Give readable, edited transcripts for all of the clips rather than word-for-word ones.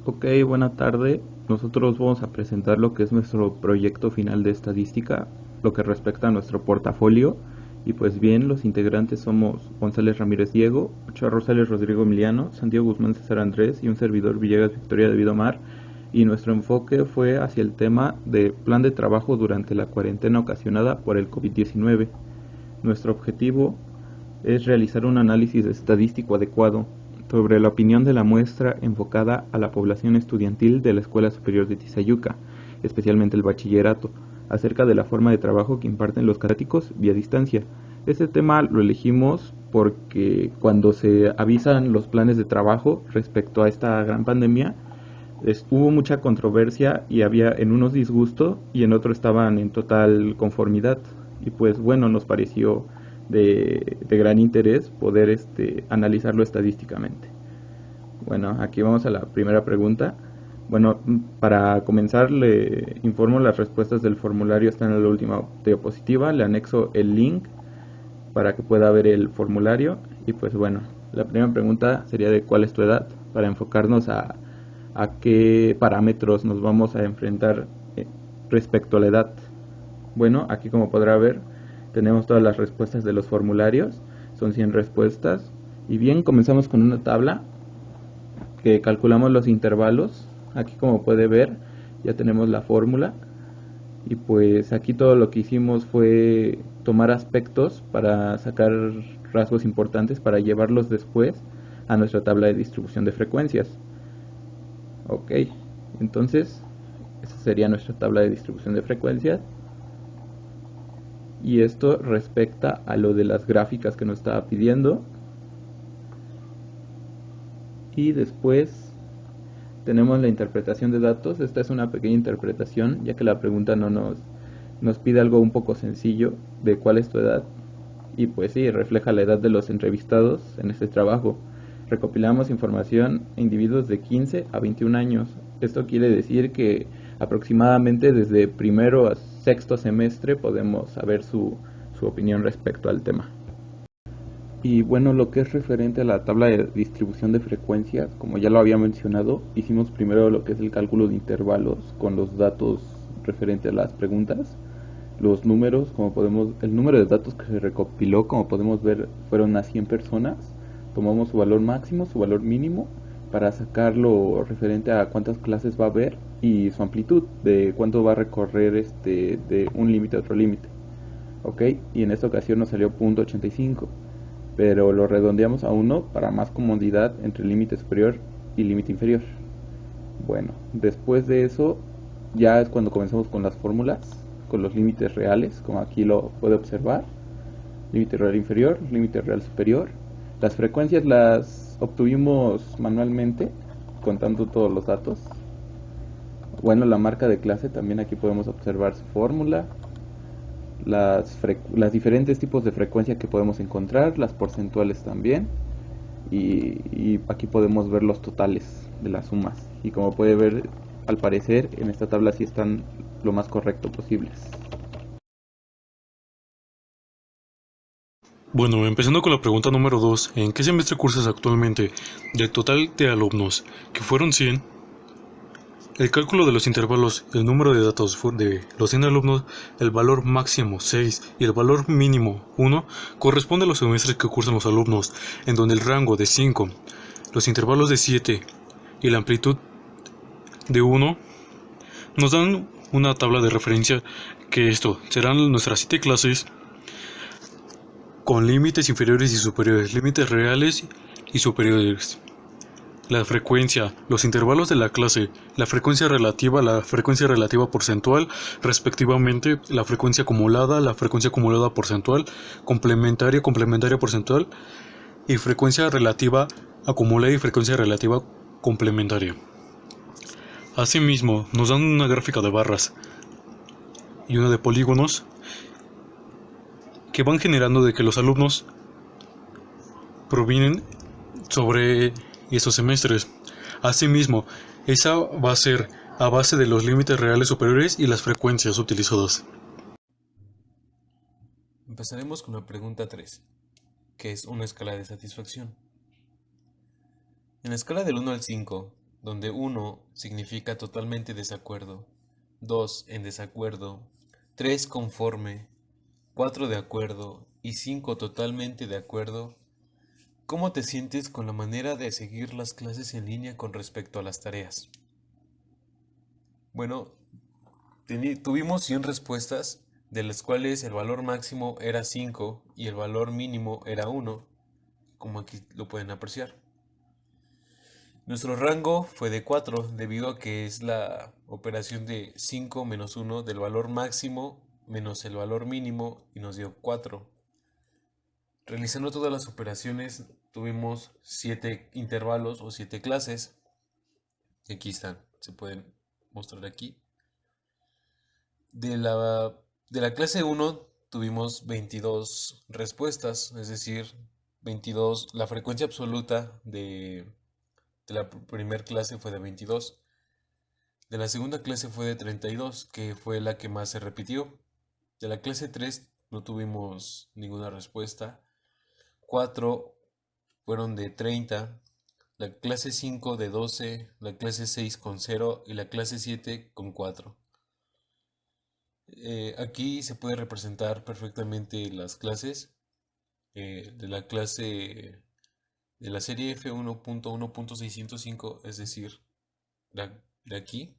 Ok, buena tarde. Nosotros vamos a presentar lo que es nuestro proyecto final de estadística, lo que respecta a nuestro portafolio. Y pues bien, los integrantes somos González Ramírez Diego, Ochoa Rosales Rodrigo Emiliano, Santiago Guzmán César Andrés y un servidor Villegas Victoria de Vidomar. Y nuestro enfoque fue hacia el tema de plan de trabajo durante la cuarentena ocasionada por el COVID-19. Nuestro objetivo es realizar un análisis estadístico adecuado sobre la opinión de la muestra enfocada a la población estudiantil de la Escuela Superior de Tizayuca, especialmente el bachillerato, acerca de la forma de trabajo que imparten los catedráticos vía distancia. Este tema lo elegimos porque cuando se avisan los planes de trabajo respecto a esta gran pandemia, hubo mucha controversia y había en unos disgusto y en otros estaban en total conformidad. Y pues bueno, nos pareció de gran interés poder analizarlo estadísticamente. Bueno, aquí vamos a la primera pregunta. Bueno, para comenzar le informo las respuestas del formulario están en la última diapositiva, le anexo el link para que pueda ver el formulario y pues bueno, la primera pregunta sería de cuál es tu edad para enfocarnos a qué parámetros nos vamos a enfrentar respecto a la edad. Bueno, aquí como podrá ver, tenemos todas las respuestas de los formularios, son 100 respuestas. Y bien, comenzamos con una tabla que calculamos los intervalos. Aquí como puede ver, ya tenemos la fórmula. Y pues aquí todo lo que hicimos fue tomar aspectos para sacar rasgos importantes para llevarlos después a nuestra tabla de distribución de frecuencias. Ok, entonces esa sería nuestra tabla de distribución de frecuencias. Y esto respecta a lo de las gráficas que nos estaba pidiendo. Y después tenemos la interpretación de datos. Esta es una pequeña interpretación, ya que la pregunta no nos pide algo un poco sencillo de cuál es tu edad. Y pues sí, refleja la edad de los entrevistados en este trabajo. Recopilamos información de individuos de 15 a 21 años. Esto quiere decir que aproximadamente desde primero a sexto semestre podemos saber su opinión respecto al tema. Y bueno, lo que es referente a la tabla de distribución de frecuencias, como ya lo había mencionado, hicimos primero lo que es el cálculo de intervalos con los datos referente a las preguntas. Los números, el número de datos que se recopiló, como podemos ver, fueron a 100 personas. Tomamos su valor máximo, su valor mínimo, para sacarlo referente a cuántas clases va a haber y su amplitud, de cuánto va a recorrer de un límite a otro límite. Ok, y en esta ocasión nos salió .85, pero lo redondeamos a 1 para más comodidad entre límite superior y límite inferior. Bueno, después de eso ya es cuando comenzamos con las fórmulas, con los límites reales, como aquí lo puede observar. Límite real inferior, límite real superior. Las frecuencias las obtuvimos manualmente, contando todos los datos. Bueno, la marca de clase también aquí podemos observar su fórmula, las diferentes tipos de frecuencia que podemos encontrar, las porcentuales también. Y aquí podemos ver los totales de las sumas. Y como puede ver, al parecer en esta tabla sí están lo más correcto posibles. Bueno, empezando con la pregunta número 2, ¿en qué semestre cursas actualmente? Del total de alumnos, que fueron 100, el cálculo de los intervalos, el número de datos de los 100 alumnos, el valor máximo 6 y el valor mínimo 1, corresponde a los semestres que cursan los alumnos, en donde el rango de 5, los intervalos de 7 y la amplitud de 1 nos dan una tabla de referencia que esto serán nuestras 7 clases con límites inferiores y superiores, límites reales y superiores. La frecuencia, los intervalos de la clase, la frecuencia relativa porcentual, respectivamente, la frecuencia acumulada porcentual, complementaria porcentual, y frecuencia relativa acumulada y frecuencia relativa complementaria. Asimismo, nos dan una gráfica de barras y una de polígonos que van generando de que los alumnos provienen sobre esos semestres. Asimismo, esa va a ser a base de los límites reales superiores y las frecuencias utilizadas. Empezaremos con la pregunta 3, que es una escala de satisfacción. En la escala del 1 al 5, donde 1 significa totalmente desacuerdo, 2 en desacuerdo, 3 conforme, 4 de acuerdo y 5 totalmente de acuerdo, ¿cómo te sientes con la manera de seguir las clases en línea con respecto a las tareas? Bueno, tuvimos 100 respuestas, de las cuales el valor máximo era 5 y el valor mínimo era 1, como aquí lo pueden apreciar. Nuestro rango fue de 4, debido a que es la operación de 5 menos 1 del valor máximo menos el valor mínimo y nos dio 4. Realizando todas las operaciones tuvimos 7 intervalos o 7 clases. Aquí están, se pueden mostrar aquí. De la clase 1 tuvimos 22 respuestas, es decir, 22, la frecuencia absoluta de la primera clase fue de 22. De la segunda clase fue de 32, que fue la que más se repitió. De la clase 3 no tuvimos ninguna respuesta. 4 fueron de 30. La clase 5 de 12, la clase 6 con 0 y la clase 7 con 4. Aquí se puede representar perfectamente las clases de la clase de la serie F1.1.605, es decir, de aquí.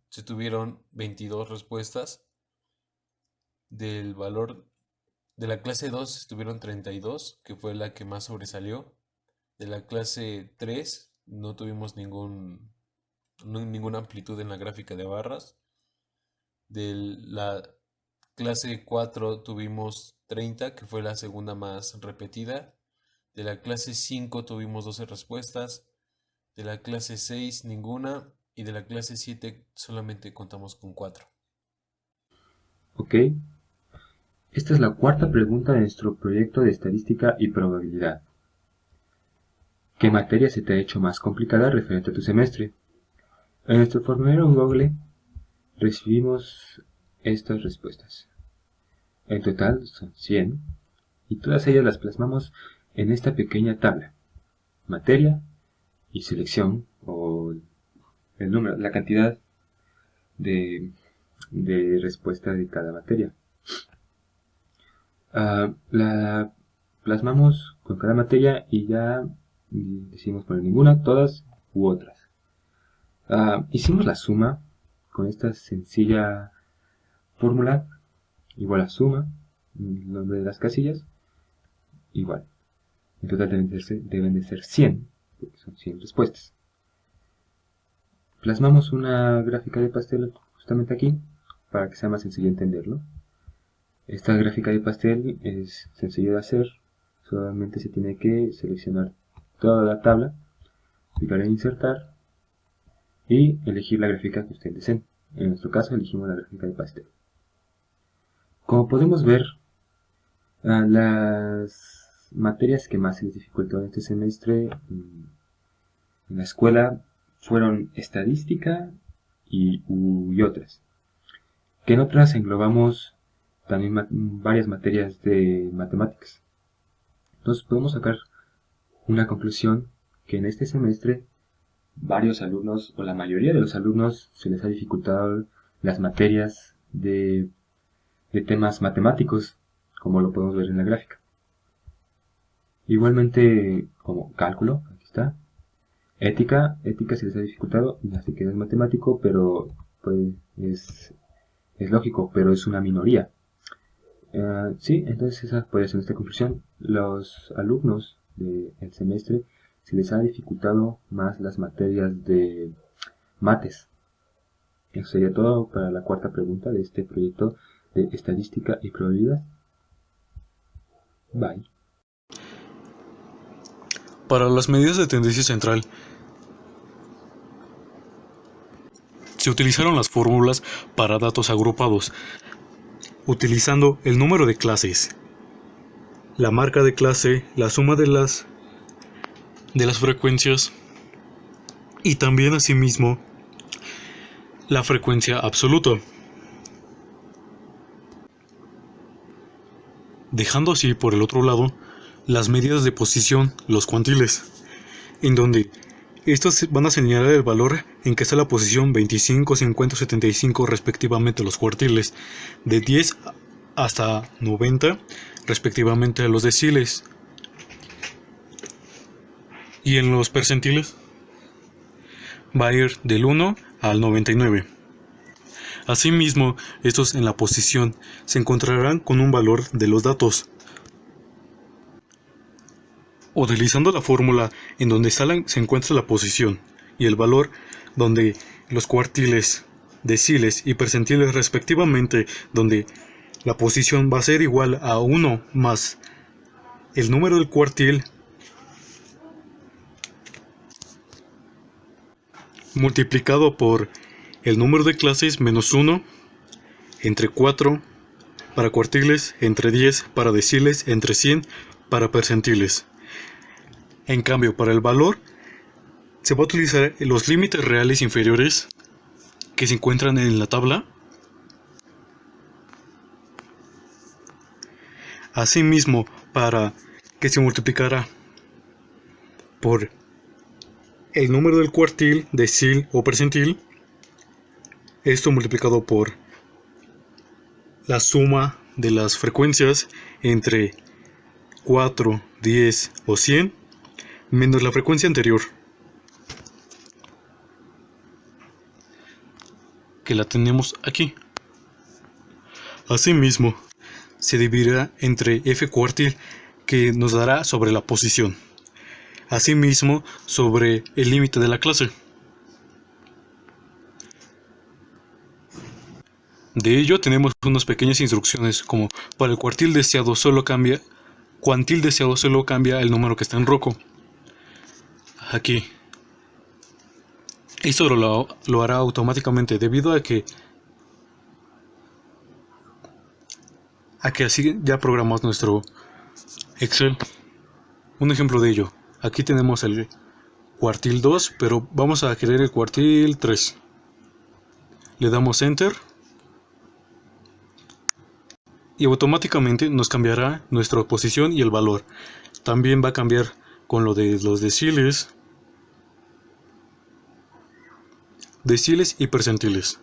Se tuvieron 22 respuestas. Del valor de la clase 2 se tuvieron 32, que fue la que más sobresalió. De la clase 3 no tuvimos ninguna amplitud en la gráfica de barras. De la clase 4 tuvimos 30, que fue la segunda más repetida. De la clase 5 tuvimos 12 respuestas. De la clase 6 ninguna. Y de la clase 7 solamente contamos con 4. Ok. Esta es la cuarta pregunta de nuestro proyecto de estadística y probabilidad. ¿Qué materia se te ha hecho más complicada referente a tu semestre? En nuestro formulario en Google recibimos estas respuestas. En total son 100 y todas ellas las plasmamos en esta pequeña tabla. Materia y selección, o el número, la cantidad de respuesta de cada materia. La plasmamos con cada materia y ya decidimos poner ninguna, todas u otras. Hicimos la suma con esta sencilla fórmula, igual a suma, el nombre de las casillas, igual. En total deben de ser 100, porque son 100 respuestas. Plasmamos una gráfica de pastel justamente aquí, para que sea más sencillo entenderlo. Esta gráfica de pastel es sencillo de hacer, solamente se tiene que seleccionar toda la tabla, picar en insertar y elegir la gráfica que ustedes deseen. En nuestro caso elegimos la gráfica de pastel. Como podemos ver, las materias que más se les dificultó en este semestre en la escuela fueron estadística y otras. Que en otras englobamos también varias materias de matemáticas. Entonces podemos sacar una conclusión que en este semestre varios alumnos, o la mayoría de los alumnos, se les ha dificultado las materias de temas matemáticos, como lo podemos ver en la gráfica. Igualmente, como cálculo, aquí está. Ética se les ha dificultado, ya sé que es matemático, pero pues, es lógico, pero es una minoría. Sí, entonces esa puede ser nuestra conclusión. Los alumnos del semestre se les ha dificultado más las materias de mates. Eso sería todo para la cuarta pregunta de este proyecto de estadística y probabilidad. Bye. Para las medidas de tendencia central, se utilizaron las fórmulas para datos agrupados, utilizando el número de clases, la marca de clase, la suma de las frecuencias y también asimismo la frecuencia absoluta, dejando así por el otro lado las medidas de posición, los cuantiles, en donde Estos van a señalar el valor en que está la posición 25, 50, 75 respectivamente los cuartiles, de 10 hasta 90 respectivamente los deciles. Y en los percentiles va a ir del 1 al 99. Asimismo, estos en la posición se encontrarán con un valor de los datos. Utilizando la fórmula en donde se encuentra la posición y el valor donde los cuartiles, deciles y percentiles respectivamente, donde la posición va a ser igual a 1 más el número del cuartil multiplicado por el número de clases menos 1 entre 4 para cuartiles, entre 10 para deciles, entre 100 para percentiles. En cambio, para el valor se va a utilizar los límites reales inferiores que se encuentran en la tabla. Asimismo, para que se multiplicará por el número del cuartil, decil o percentil, esto multiplicado por la suma de las frecuencias entre 4, 10 o 100 menos la frecuencia anterior, que la tenemos aquí. Asimismo, se dividirá entre f cuartil, que nos dará sobre la posición. Asimismo, sobre el límite de la clase. De ello tenemos unas pequeñas instrucciones, como para el cuantil deseado solo cambia el número que está en rojo. Aquí. Esto lo hará automáticamente debido a que así ya programamos nuestro Excel. Un ejemplo de ello. Aquí tenemos el cuartil 2, pero vamos a querer el cuartil 3. Le damos Enter y automáticamente nos cambiará nuestra posición y el valor. También va a cambiar con lo de los deciles y percentiles.